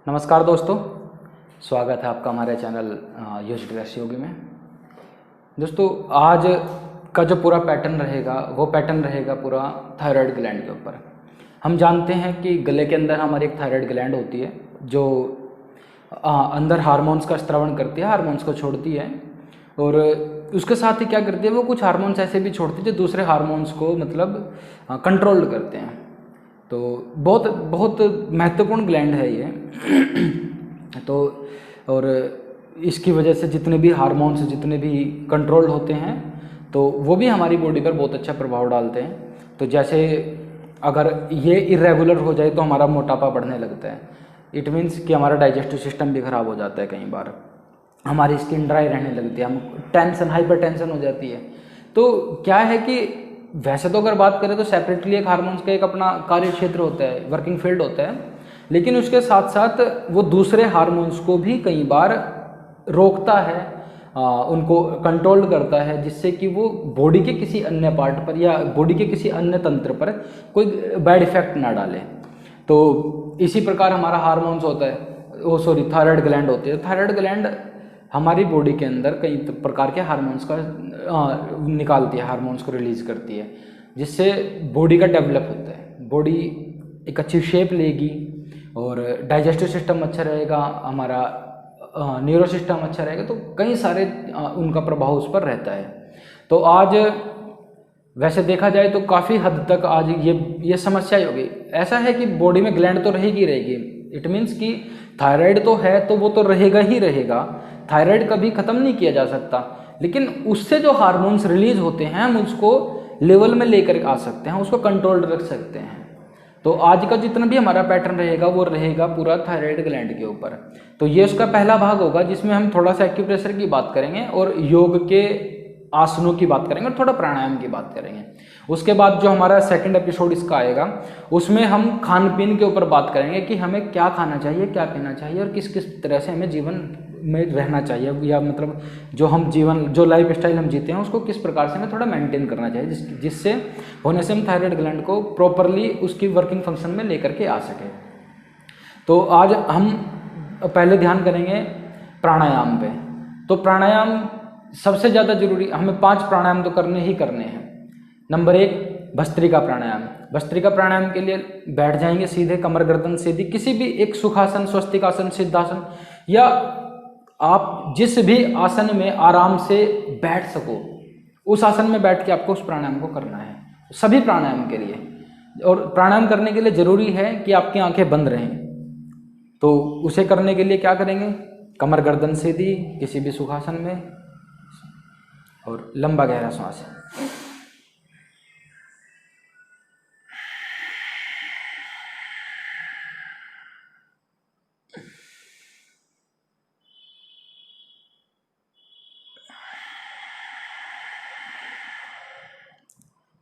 नमस्कार दोस्तों, स्वागत है आपका हमारे चैनल यूज योगी में। दोस्तों, आज का जो पूरा पैटर्न रहेगा वो पैटर्न रहेगा पूरा थायराइड ग्लैंड के ऊपर। हम जानते हैं कि गले के अंदर हमारी एक थायराइड ग्लैंड होती है जो अंदर हार्मोन्स का स्रावण करती है, हार्मोन्स को छोड़ती है और उसके साथ ही क्या करती है, वो कुछ हार्मोन्स ऐसे भी छोड़ती है जो दूसरे हार्मोन्स को मतलब कंट्रोल करते हैं। तो बहुत बहुत महत्वपूर्ण ग्लैंड है ये। तो और इसकी वजह से जितने भी हार्मोन्स जितने भी कंट्रोल होते हैं तो वो भी हमारी बॉडी पर बहुत अच्छा प्रभाव डालते हैं। तो जैसे अगर ये इरेगुलर हो जाए तो हमारा मोटापा बढ़ने लगता है। इट मीन्स कि हमारा डाइजेस्टिव सिस्टम भी ख़राब हो जाता है, कई बार हमारी स्किन ड्राई रहने लगती है, हम टेंशन हाइपर टेंशन हो जाती है। तो क्या है कि वैसे तो अगर बात करें तो सेपरेटली एक हार्मोन्स का एक अपना कार्य क्षेत्र होता है, वर्किंग फील्ड होता है, लेकिन उसके साथ साथ वो दूसरे हार्मोन्स को भी कई बार रोकता है, उनको कंट्रोल करता है, जिससे कि वो बॉडी के किसी अन्य पार्ट पर या बॉडी के किसी अन्य तंत्र पर कोई बैड इफेक्ट ना डाले। तो इसी प्रकार हमारा हार्मोन्स होता है, थायराइड ग्लैंड होती है। थायराइड ग्लैंड हमारी बॉडी के अंदर कई प्रकार के हार्मोन्स का निकालती है, हार्मोन्स को रिलीज करती है, जिससे बॉडी का डेवलप होता है, बॉडी एक अच्छी शेप लेगी और डाइजेस्टिव सिस्टम अच्छा रहेगा, हमारा न्यूरो सिस्टम अच्छा रहेगा। तो कई सारे उनका प्रभाव उस पर रहता है। तो आज वैसे देखा जाए तो काफ़ी हद तक आज ये समस्या ही होगी। ऐसा है कि बॉडी में ग्लैंड तो रहेगी रहेगी, इट मीन्स कि थायराइड तो है तो वो तो रहेगा ही रहेगा, थायराइड कभी ख़त्म नहीं किया जा सकता, लेकिन उससे जो हार्मोन्स रिलीज होते हैं हम उसको लेवल में लेकर आ सकते हैं, उसको कंट्रोल रख सकते हैं। तो आज का जितना भी हमारा पैटर्न रहेगा वो रहेगा पूरा थायराइड ग्लैंड के ऊपर। तो ये उसका पहला भाग होगा जिसमें हम थोड़ा सा एक्यूप्रेशर की बात करेंगे और योग के आसनों की बात करेंगे और थोड़ा प्राणायाम की बात करेंगे। उसके बाद जो हमारा सेकंड एपिसोड इसका आएगा उसमें हम खान पीन के ऊपर बात करेंगे कि हमें क्या खाना चाहिए, क्या पीना चाहिए और किस किस तरह से हमें जीवन में रहना चाहिए, या मतलब जो हम जीवन जो लाइफ स्टाइल हम जीते हैं उसको किस प्रकार से हमें थोड़ा मेंटेन करना चाहिए, जिससे होने से हम थायराइड ग्लैंड को प्रॉपरली उसकी वर्किंग फंक्शन में लेकर के आ सके। तो आज हम पहले ध्यान करेंगे प्राणायाम पे। तो प्राणायाम सबसे ज़्यादा जरूरी, हमें 5 प्राणायाम तो करने ही करने हैं। नंबर 1 भस्त्रिका प्राणायाम। भस्त्रिका प्राणायाम के लिए बैठ जाएंगे सीधे, कमर गर्दन सीधी, किसी भी एक सुखासन, स्वस्तिकासन, सिद्धासन या आप जिस भी आसन में आराम से बैठ सको उस आसन में बैठ के आपको उस प्राणायाम को करना है, सभी प्राणायाम के लिए। और प्राणायाम करने के लिए जरूरी है कि आपकी आंखें बंद रहें। तो उसे करने के लिए क्या करेंगे, कमर गर्दन सीधी किसी भी सुखासन में और लंबा गहरा सांस।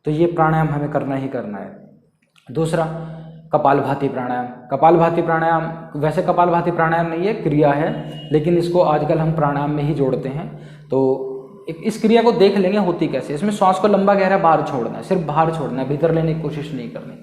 तो ये प्राणायाम हमें करना ही करना है। दूसरा कपालभाति प्राणायाम। कपालभाति प्राणायाम वैसे कपालभाति प्राणायाम नहीं है, क्रिया है, लेकिन इसको आजकल हम प्राणायाम में ही जोड़ते हैं। तो इस क्रिया को देख लेंगे होती कैसे। इसमें श्वास को लंबा गहरा बाहर छोड़ना है, सिर्फ बाहर छोड़ना है, भीतर लेने की कोशिश नहीं करनी।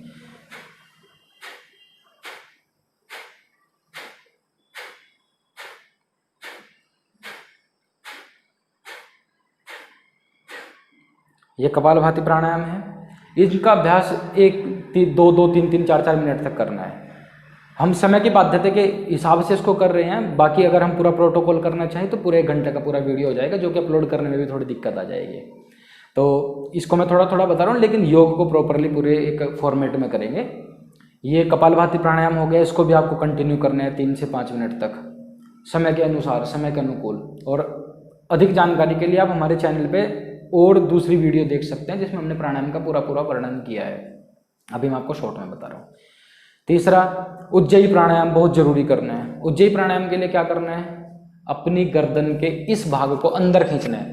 ये कपालभाति प्राणायाम है। इनका अभ्यास 1-2-3-3-4-4 मिनट तक करना है। हम समय की बाध्यता के हिसाब से इसको कर रहे हैं, बाकी अगर हम पूरा प्रोटोकॉल करना चाहें तो पूरे 1 घंटे का पूरा वीडियो हो जाएगा, जो कि अपलोड करने में भी थोड़ी दिक्कत आ जाएगी। तो इसको मैं थोड़ा थोड़ा बता रहा हूँ, लेकिन योग को प्रॉपरली पूरे एक फॉर्मेट में करेंगे। ये कपालभाति प्राणायाम हो गया, इसको भी आपको कंटिन्यू करना है 3 से 5 मिनट तक, समय के अनुसार, समय के अनुकूल। और अधिक जानकारी के लिए आप हमारे चैनल पर और दूसरी वीडियो देख सकते हैं जिसमें हमने प्राणायाम का पूरा वर्णन किया है। अभी मैं आपको शॉर्ट में बता रहा हूँ। तीसरा उज्जयी प्राणायाम बहुत जरूरी करना है। उज्जयी प्राणायाम के लिए क्या करना है, अपनी गर्दन के इस भाग को अंदर खींचना है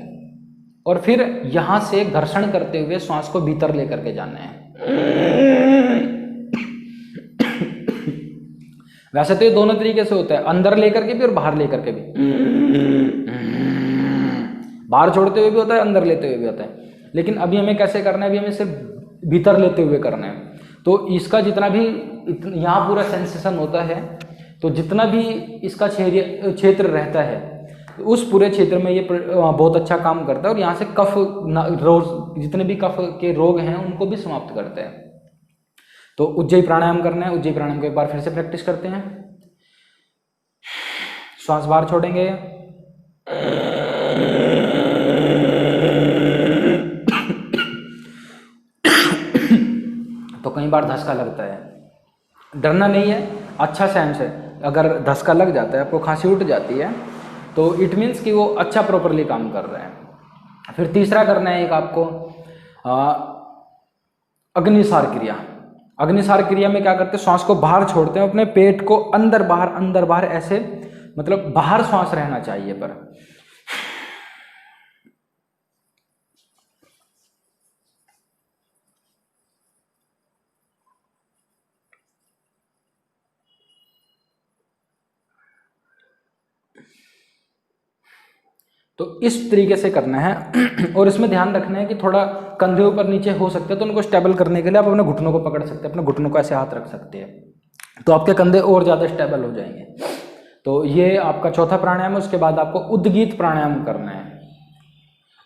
और फिर यहां से घर्षण करते हुए श्वास को भीतर लेकर के जाना है। वैसे तो ये दोनों तरीके से होता है, अंदर लेकर के भी और बाहर लेकर के भी। बाहर छोड़ते हुए भी होता है, अंदर लेते हुए भी होता है, लेकिन अभी हमें कैसे करना है, अभी हमें सिर्फ भीतर लेते हुए करना है। तो इसका जितना भी यहाँ पूरा सेंसेशन होता है तो जितना भी इसका क्षेत्र रहता है उस पूरे क्षेत्र में ये बहुत अच्छा काम करता है और यहाँ से कफ रोग, जितने भी कफ के रोग हैं उनको भी समाप्त करते हैं। तो उज्जयी प्राणायाम करना है। उज्जयी प्राणायाम को एक बार फिर से प्रैक्टिस करते हैं। श्वास बाहर छोड़ेंगे, तो कई बार धक्का लगता है, डरना नहीं है, अच्छा सेंस है। अगर धक्का लग जाता है, आपको खांसी उठ जाती है, तो इट मीन्स कि वो अच्छा प्रॉपरली काम कर रहे हैं। फिर तीसरा करना है एक आपको अग्निसार क्रिया। अग्निसार क्रिया में क्या करते हैं, श्वास को बाहर छोड़ते हैं, अपने पेट को अंदर बाहर ऐसे, मतलब बाहर श्वास रहना चाहिए पर तो इस तरीके से करना है। और इसमें ध्यान रखना है कि थोड़ा कंधे ऊपर नीचे हो सकते हैं, तो उनको स्टेबल करने के लिए आप अपने घुटनों को पकड़ सकते हैं, अपने घुटनों को ऐसे हाथ रख सकते हैं, तो आपके कंधे और ज़्यादा स्टेबल हो जाएंगे। तो ये आपका चौथा प्राणायाम है। उसके बाद आपको उद्गीत प्राणायाम करना है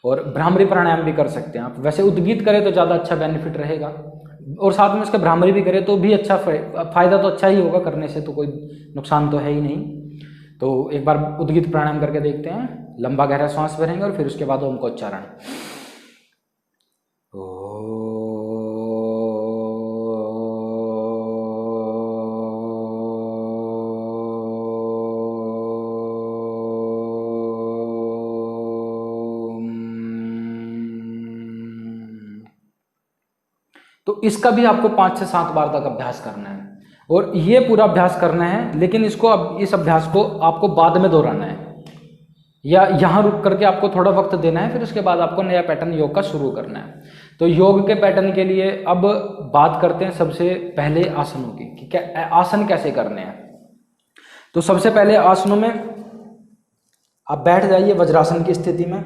और भ्रामरी प्राणायाम भी कर सकते हैं आप। वैसे उद्गीत करें तो ज़्यादा अच्छा बेनिफिट रहेगा, और साथ में इसका भ्रामरी भी करें तो भी अच्छा फायदा तो अच्छा ही होगा, करने से तो कोई नुकसान तो है ही नहीं। तो एक बार उद्गीत प्राणायाम करके देखते हैं। लंबा गहरा श्वास भरेंगे और फिर उसके बाद ओम का उच्चारण। तो इसका भी आपको 5 से 7 बार तक अभ्यास करना है, और ये पूरा अभ्यास करना है। लेकिन इसको अब इस अभ्यास को आपको बाद में दोहराना है, या यहाँ रुक करके आपको थोड़ा वक्त देना है, फिर उसके बाद आपको नया पैटर्न योग का शुरू करना है। तो योग के पैटर्न के लिए अब बात करते हैं सबसे पहले आसनों की, कि क्या आसन कैसे करने हैं। तो सबसे पहले आसनों में आप बैठ जाइए वज्रासन की स्थिति में,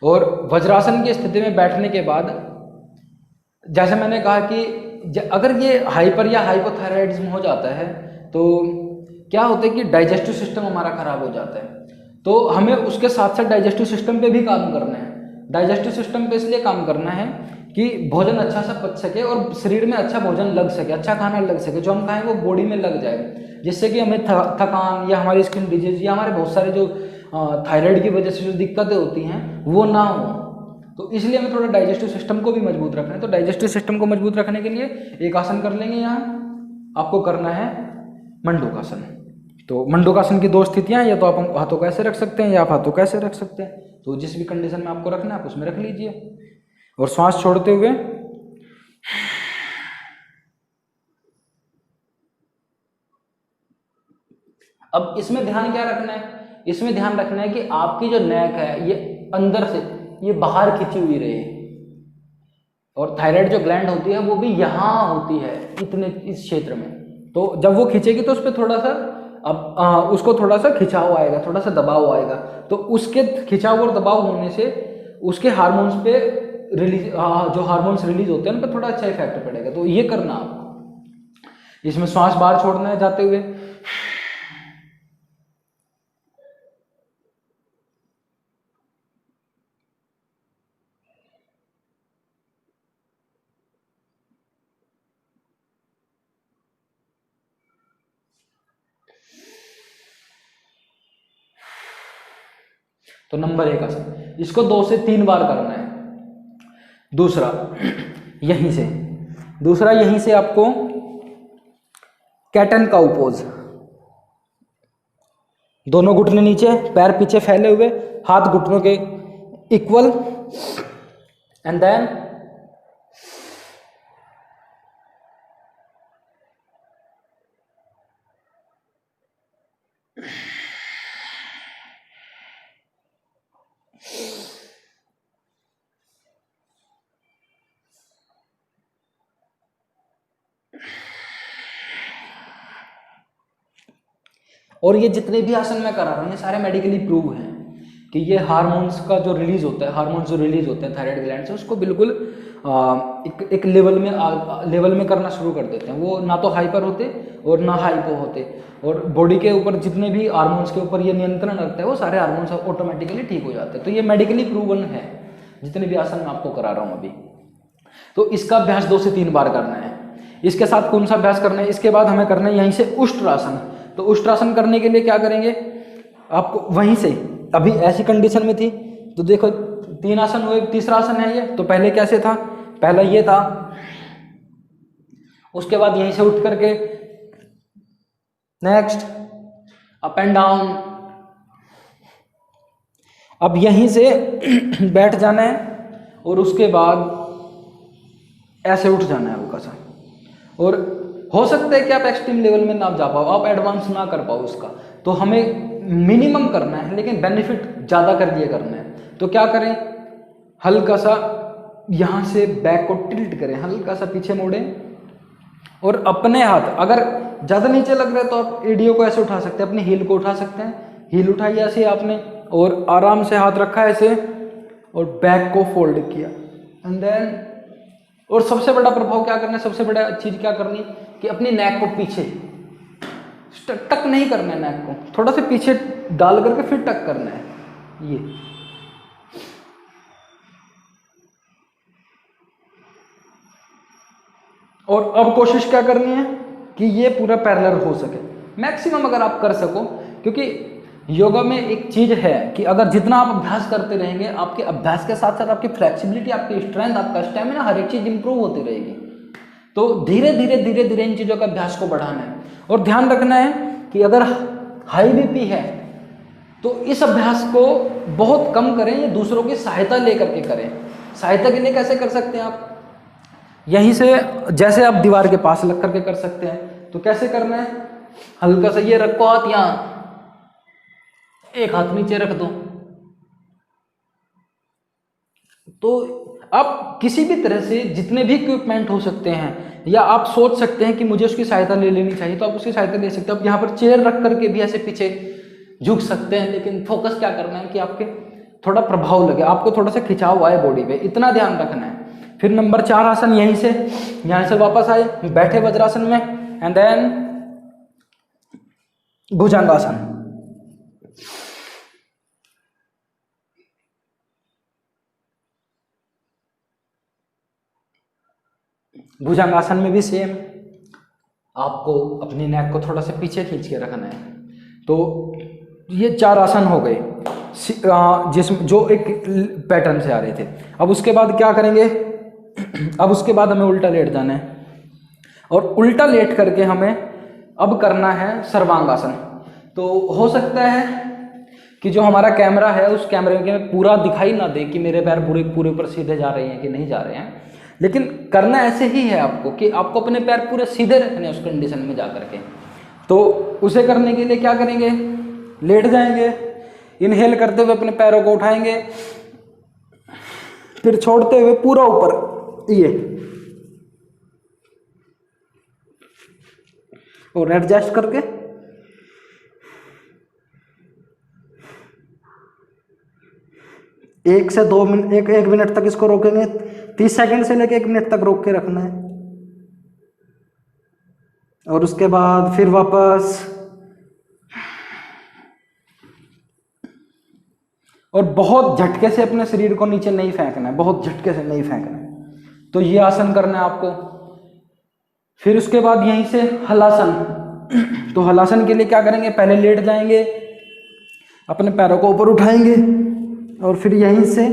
और वज्रासन की स्थिति में बैठने के बाद जैसे मैंने कहा कि अगर ये हाइपर या हाइपोथायराइडिज्म हो जाता है तो क्या होता है कि डाइजेस्टिव सिस्टम हमारा खराब हो जाता है। तो हमें उसके साथ साथ डाइजेस्टिव सिस्टम पे भी काम करना है। डाइजेस्टिव सिस्टम पे इसलिए काम करना है कि भोजन अच्छा सा पच सके और शरीर में अच्छा भोजन लग सके, अच्छा खाना लग सके, जो हम खाएं वो बॉडी में लग जाए, जिससे कि हमें थकान या हमारी स्किन डिजीज या हमारे बहुत सारे जो थायराइड की वजह से जो दिक्कतें होती हैं वो ना हो। तो इसलिए हमें थोड़ा डाइजेस्टिव सिस्टम को भी मजबूत रखना है। तो डाइजेस्टिव सिस्टम को मजबूत रखने के लिए एक आसन कर लेंगे। यहाँ आपको करना है मंडूकासन। तो मंडूकासन की 2 स्थितियां, या तो आप हाथों को ऐसे रख सकते हैं या आप हाथों को ऐसे रख सकते हैं। तो जिस भी कंडीशन में आपको रखना है आप उसमें रख लीजिए, और श्वास छोड़ते हुए अब इसमें ध्यान क्या रखना है, इसमें ध्यान रखना है कि आपकी जो नेक है ये अंदर से ये बाहर खींची हुई रहे, और थायराइड जो ग्लैंड होती है वो भी यहाँ होती है इतने इस क्षेत्र में। तो जब वो खींचेगी तो उस पर थोड़ा सा उसको थोड़ा सा खिंचाव आएगा, थोड़ा सा दबाव आएगा। तो उसके खिंचाव और दबाव होने से उसके हार्मोन्स पे रिलीज जो हार्मोन्स रिलीज होते हैं उन पर थोड़ा अच्छा इफेक्ट पड़ेगा। तो ये करना आपको। इसमें श्वास बाहर छोड़ना है जाते हुए, तो नंबर 1 आसन, इसको 2 से 3 बार करना है। दूसरा यहीं से आपको कैटन काउ पोज, दोनों घुटने नीचे, पैर पीछे फैले हुए, हाथ घुटनों के इक्वल, एंड देन और ये जितने भी आसन मैं करा रहा हूँ ये सारे मेडिकली प्रूव हैं कि ये हार्मोन्स का जो रिलीज होता है, हार्मोन्स जो रिलीज होते हैं थायराइड ग्लैंड से, उसको बिल्कुल एक लेवल में करना शुरू कर देते हैं। वो ना तो हाइपर होते और ना हाइपो होते, और बॉडी के ऊपर जितने भी हार्मोन्स के ऊपर ये नियंत्रण रखते हैं वो सारे हार्मोन्स ऑटोमेटिकली ठीक हो जाते हैं। तो ये मेडिकली प्रूवन है, जितने भी आसन मैं आपको करा रहा हूँ अभी। तो इसका अभ्यास 2 से 3 बार करना है। इसके साथ कौन सा अभ्यास करना है, इसके बाद हमें करना है यहीं से उष्ट्रासन। तो उष्ट्रासन करने के लिए क्या करेंगे, आपको वहीं से, अभी ऐसी कंडीशन में थी तो देखो 3 आसन हुए, तीसरा आसन है ये। तो पहले कैसे था, पहला ये था, उसके बाद यहीं से उठ करके नेक्स्ट अप एंड डाउन, अब यहीं से बैठ जाना है और उसके बाद ऐसे उठ जाना है हल्का सा। और हो सकता है कि आप एक्सट्रीम लेवल में ना जा पाओ, आप एडवांस ना कर पाओ उसका, तो हमें मिनिमम करना है लेकिन बेनिफिट ज़्यादा कर दिए करना है। तो क्या करें, हल्का सा यहाँ से बैक को टिल्ट करें, हल्का सा पीछे मोड़ें और अपने हाथ, अगर ज़्यादा नीचे लग रहा है तो आप एडियो को ऐसे उठा सकते हैं, अपने हील को उठा सकते हैं, हील उठाई ऐसे आपने और आराम से हाथ रखा ऐसे और बैक को फोल्ड किया एंड देन। और सबसे बड़ा प्रभाव क्या करना है, सबसे बड़ा चीज़ क्या करनी कि अपनी नेक को पीछे टक नहीं करना है, नेक को थोड़ा सा पीछे डाल करके फिर टक करना है ये। और अब कोशिश क्या करनी है कि ये पूरा पैरेलल हो सके, मैक्सिमम अगर आप कर सको, क्योंकि योगा में एक चीज है कि अगर जितना आप अभ्यास करते रहेंगे, आपके अभ्यास के साथ साथ आपकी फ्लेक्सिबिलिटी, आपकी स्ट्रेंथ, आपका स्टेमिना, हर एक चीज इंप्रूव होती रहेगी। तो धीरे धीरे इन चीजों का अभ्यास को बढ़ाना है। और ध्यान रखना है कि अगर हाई बीपी है तो इस अभ्यास को बहुत कम करें या दूसरों की सहायता लेकर के करें। सहायता के लिए कैसे कर सकते हैं आप, यहीं से जैसे आप दीवार के पास लग करके कर सकते हैं। तो कैसे करना है, हल्का सा ये रखो हाथ, यहाँ एक हाथ नीचे रख दो। तो आप किसी भी तरह से जितने भी इक्विपमेंट हो सकते हैं, या आप सोच सकते हैं कि मुझे उसकी सहायता ले लेनी चाहिए, तो आप उसकी सहायता ले सकते हो। आप यहाँ पर चेयर रख करके भी ऐसे पीछे झुक सकते हैं, लेकिन फोकस क्या करना है कि आपके थोड़ा प्रभाव लगे, आपको थोड़ा सा खिंचाव आए बॉडी पे, इतना ध्यान रखना है। फिर नंबर 4 आसन यहीं से, यहाँ से वापस आए, बैठे वज्रासन में एंड देन भुजंगासन। भुजंगासन में भी सेम, आपको अपनी नेक को थोड़ा सा पीछे खींच के रखना है। तो ये 4 आसन हो गए जिसमें जो एक पैटर्न से आ रहे थे। अब उसके बाद क्या करेंगे, अब उसके बाद हमें उल्टा लेट जाना है, और उल्टा लेट करके हमें अब करना है सर्वांगासन। तो हो सकता है कि जो हमारा कैमरा है उस कैमरे में पूरा दिखाई ना दे कि मेरे पैर पूरे पूरे ऊपर सीधे जा रहे हैं कि नहीं जा रहे हैं, लेकिन करना ऐसे ही है आपको कि आपको अपने पैर पूरे सीधे रखने हैं उस कंडीशन में जा करके। तो उसे करने के लिए क्या करेंगे, लेट जाएंगे, इनहेल करते हुए अपने पैरों को उठाएंगे, फिर छोड़ते हुए पूरा ऊपर ये, और एडजस्ट करके एक से 2 मिनट, एक मिनट तक इसको रोकेंगे, 30 सेकंड से लेके 1 मिनट तक रोक के रखना है। और उसके बाद फिर वापस, और बहुत झटके से अपने शरीर को नीचे नहीं फेंकना है, बहुत झटके से नहीं फेंकना है। तो ये आसन करना है आपको। फिर उसके बाद यहीं से हलासन। तो हलासन के लिए क्या करेंगे, पहले लेट जाएंगे, अपने पैरों को ऊपर उठाएंगे और फिर यहीं से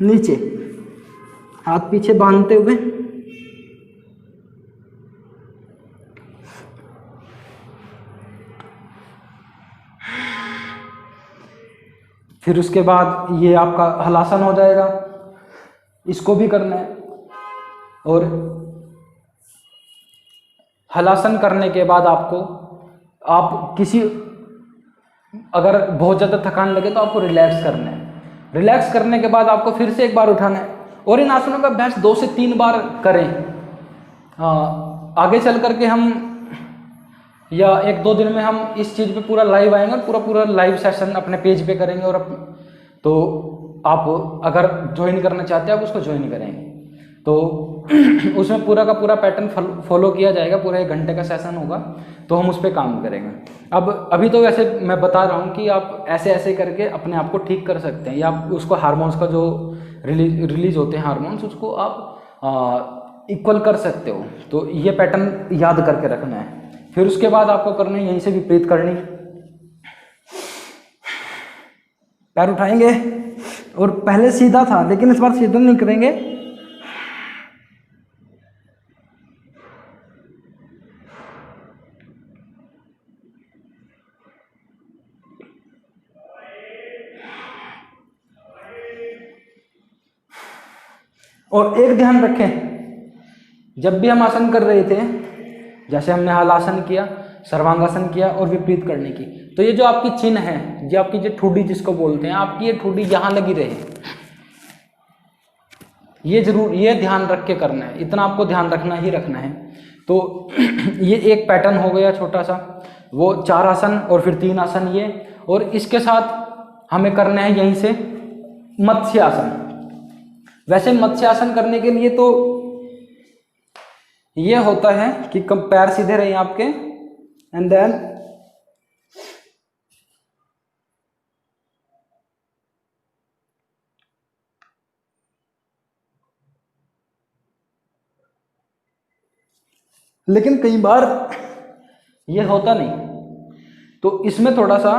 नीचे हाथ पीछे बांधते हुए फिर उसके बाद ये आपका हलासन हो जाएगा, इसको भी करना है। और हलासन करने के बाद आपको, आप किसी, अगर बहुत ज़्यादा थकान लगे तो आपको रिलैक्स करना है। रिलैक्स करने के बाद आपको फिर से एक बार उठाना है, और इन आसनों का अभ्यास 2 से 3 बार करें। आगे चल करके हम, या 1-2 दिन में हम इस चीज़ पे पूरा लाइव आएंगे, पूरा लाइव सेशन अपने पेज पे करेंगे। और तो आप अगर ज्वाइन करना चाहते हैं आप उसको ज्वाइन करेंगे। तो उसमें पूरा का पूरा पैटर्न फॉलो किया जाएगा, पूरा 1 घंटे का सेशन होगा, तो हम उस पर काम करेंगे। अब अभी तो वैसे मैं बता रहा हूँ कि आप ऐसे ऐसे करके अपने आप को ठीक कर सकते हैं, या आप उसको हार्मोन्स का जो रिलीज होते हैं हार्मोन्स, उसको आप इक्वल कर सकते हो। तो ये पैटर्न याद करके रखना है। फिर उसके बाद आपको करना है यहीं से विपरीत करनी, पैर उठाएंगे और पहले सीधा था लेकिन इस बार सीधा नहीं करेंगे, और एक ध्यान रखें, जब भी हम आसन कर रहे थे, जैसे हमने हलासन किया, सर्वांगासन किया और विपरीत करने की, तो ये जो आपकी चिन्ह है, ये आपकी जो ठुड्डी जिसको बोलते हैं, आपकी ये ठुड्डी यहाँ लगी रहे, ये जरूर, ये ध्यान रख के करना है, इतना आपको ध्यान रखना ही रखना है। तो ये एक पैटर्न हो गया छोटा सा, वो 4 आसन और फिर 3 आसन ये, और इसके साथ हमें करना है यहीं से मत्स्य आसन। वैसे मत्स्य आसन करने के लिए तो ये होता है कि पैर सीधे रहे आपके, एंड देन लेकिन कई बार ये होता नहीं, तो इसमें थोड़ा सा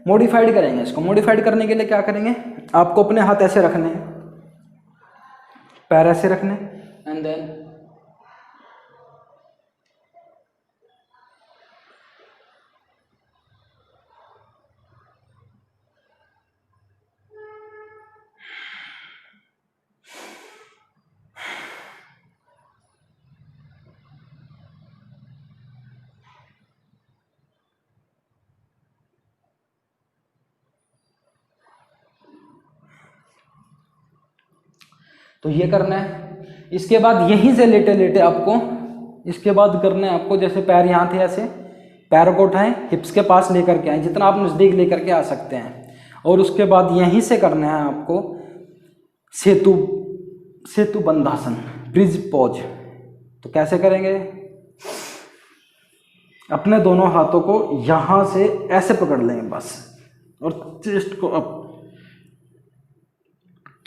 मॉडिफाइड करेंगे। इसको मॉडिफाइड करने के लिए क्या करेंगे, आपको अपने हाथ ऐसे रखने हैं, पैर ऐसे रखने, एंड देन तो ये करना है। इसके बाद यहीं से लेटे लेटे आपको, इसके बाद करना है आपको, जैसे पैर यहाँ थे ऐसे, पैरों को उठाएं, हिप्स के पास लेकर के आए, जितना आप नज़दीक लेकर के आ सकते हैं, और उसके बाद यहीं से करना है आपको सेतु बंधासन, ब्रिज पोज। तो कैसे करेंगे, अपने दोनों हाथों को यहाँ से ऐसे पकड़ लेंगे बस, और चेस्ट को अप,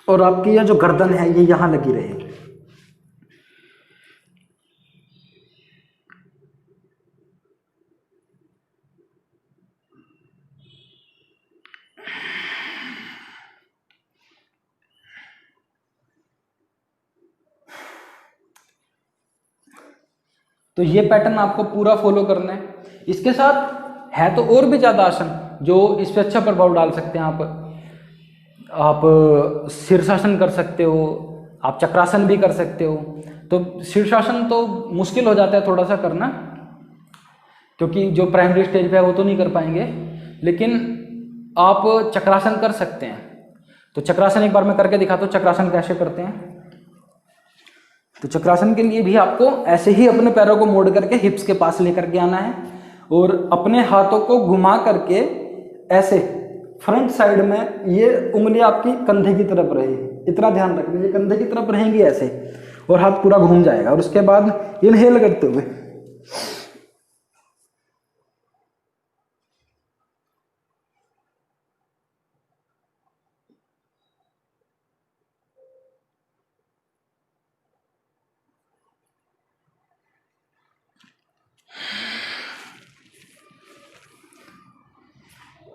और आपकी यह जो गर्दन है ये यहाँ लगी रहेगी। तो ये पैटर्न आपको पूरा फॉलो करना है। इसके साथ है तो और भी ज़्यादा आसन जो इस पर अच्छा प्रभाव डाल सकते हैं। आप शीर्षासन कर सकते हो, आप चक्रासन भी कर सकते हो। तो शीर्षासन तो मुश्किल हो जाता है थोड़ा सा करना, क्योंकि जो प्राइमरी स्टेज पे है वो तो नहीं कर पाएंगे, लेकिन आप चक्रासन कर सकते हैं। तो चक्रासन एक बार मैं करके दिखाता हूँ, चक्रासन कैसे करते हैं। तो चक्रासन के लिए भी आपको ऐसे ही अपने पैरों को मोड़ करके हिप्स के पास लेकर के आना है, और अपने हाथों को घुमा करके ऐसे फ्रंट साइड में ये उंगली आपकी कंधे की तरफ रहेगी, इतना ध्यान रखना, ये कंधे की तरफ रहेंगी ऐसे, और हाथ पूरा घूम जाएगा। और उसके बाद इनहेल करते हुए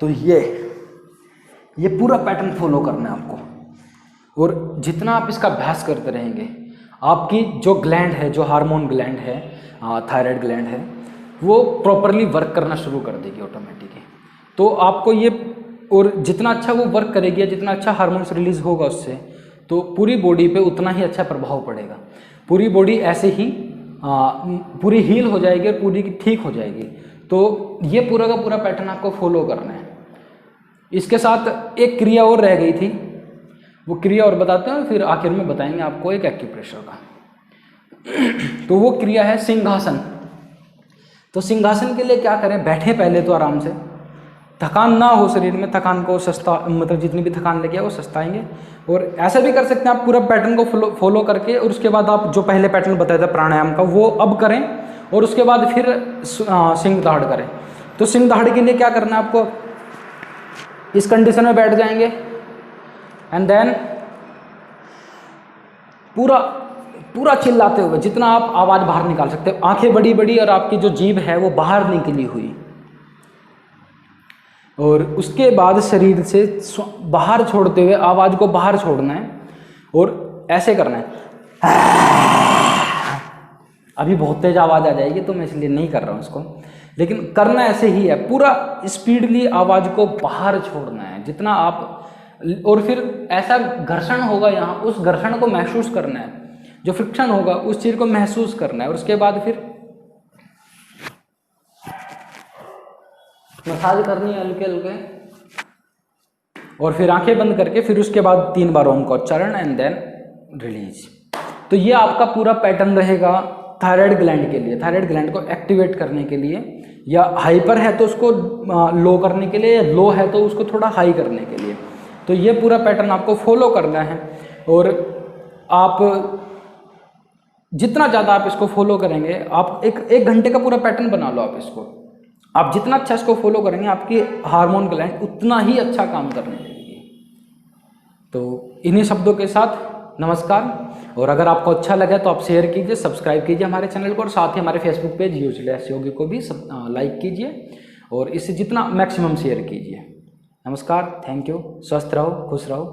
तो ये पूरा पैटर्न फॉलो करना है आपको। और जितना आप इसका अभ्यास करते रहेंगे, आपकी जो ग्लैंड है, जो हार्मोन ग्लैंड है, थायराइड ग्लैंड है, वो प्रॉपरली वर्क करना शुरू कर देगी ऑटोमेटिकली। तो आपको ये, और जितना अच्छा वो वर्क करेगी, जितना अच्छा हार्मोन्स रिलीज होगा उससे, तो पूरी बॉडी पे उतना ही अच्छा प्रभाव पड़ेगा। पूरी बॉडी ऐसे ही पूरी हील हो जाएगी और पूरी ठीक हो जाएगी। तो ये पूरा का पूरा पैटर्न आपको फॉलो करना है। इसके साथ एक क्रिया और रह गई थी, वो क्रिया और बताते हैं, फिर आखिर में बताएंगे आपको एक एक्यूप्रेशर का। तो वो क्रिया है सिंहासन। तो सिंहासन के लिए क्या करें, बैठे पहले तो आराम से, थकान ना हो शरीर में, थकान को सस्ता, मतलब जितनी भी थकान लगे वो सस्ताएंगे। और ऐसा भी कर सकते हैं आप पूरा पैटर्न को फॉलो करके, और उसके बाद आप जो पहले पैटर्न बताया था प्राणायाम का वो अब करें, और उसके बाद फिर सिंह दहाड़ करें। तो सिंह दहाड़ के लिए क्या करना है आपको, इस कंडीशन में बैठ जाएंगे एंड देन पूरा पूरा चिल्लाते हुए जितना आप आवाज़ बाहर निकाल सकते हो, आंखें बड़ी बड़ी और आपकी जो जीभ है वो बाहर निकली हुई, और उसके बाद शरीर से बाहर छोड़ते हुए आवाज़ को बाहर छोड़ना है और ऐसे करना है। अभी बहुत तेज आवाज़ आ जाएगी तो मैं इसलिए नहीं कर रहा हूँ इसको, लेकिन करना ऐसे ही है, पूरा स्पीडली आवाज़ को बाहर छोड़ना है जितना आप, और फिर ऐसा घर्षण होगा यहाँ, उस घर्षण को महसूस करना है, जो फ्रिक्शन होगा उस चीज़ को महसूस करना है, और उसके बाद फिर मसाज करनी है हल्के हल्के, और फिर आंखें बंद करके फिर उसके बाद 3 बार ओम का उच्चारण एंड देन रिलीज। तो ये आपका पूरा पैटर्न रहेगा थायराइड ग्लैंड के लिए, थायराइड ग्लैंड को एक्टिवेट करने के लिए, या हाइपर है तो उसको लो करने के लिए, या लो है तो उसको थोड़ा हाई करने के लिए। तो ये पूरा पैटर्न आपको फॉलो करना है, और आप जितना ज़्यादा आप इसको फॉलो करेंगे, आप एक घंटे का पूरा पैटर्न बना लो आप इसको, आप जितना अच्छा इसको फॉलो करेंगे आपकी हार्मोन ग्लैंड उतना ही अच्छा काम करने लगेगी। तो इन्हीं शब्दों के साथ नमस्कार, और अगर आपको अच्छा लगे तो आप शेयर कीजिए, सब्सक्राइब कीजिए हमारे चैनल को, और साथ ही हमारे फेसबुक पेज यूज योगी को भी लाइक कीजिए, और इसे जितना मैक्सिमम शेयर कीजिए। नमस्कार, थैंक यू, स्वस्थ रहो, खुश रहो।